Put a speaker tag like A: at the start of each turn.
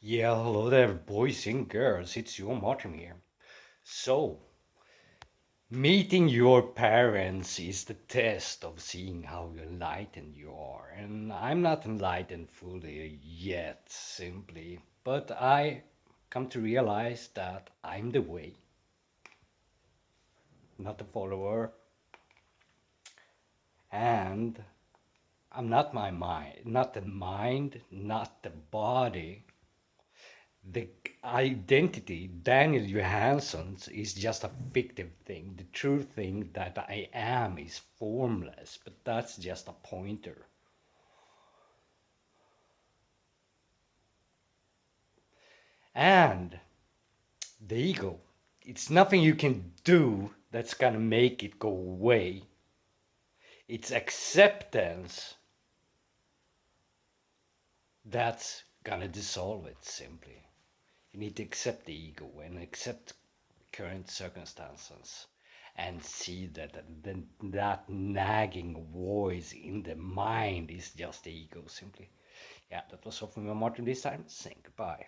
A: Yeah, hello there, boys and girls. It's your Martin here. So, meeting your parents is the test of seeing how enlightened you are. And I'm not enlightened fully yet, simply, but I come to realize that I'm the way, not the follower. And I'm not my mind, not the mind, not the body. The identity, Daniel Johansson's, is just a fictive thing. The true thing that I am is formless, but that's just a pointer. And the ego, it's nothing you can do that's gonna make it go away. It's acceptance that's gonna dissolve it simply. You need to accept the ego and accept current circumstances and see that nagging voice in the mind is just the ego simply. Yeah, that was all from Martin this time. Saying goodbye.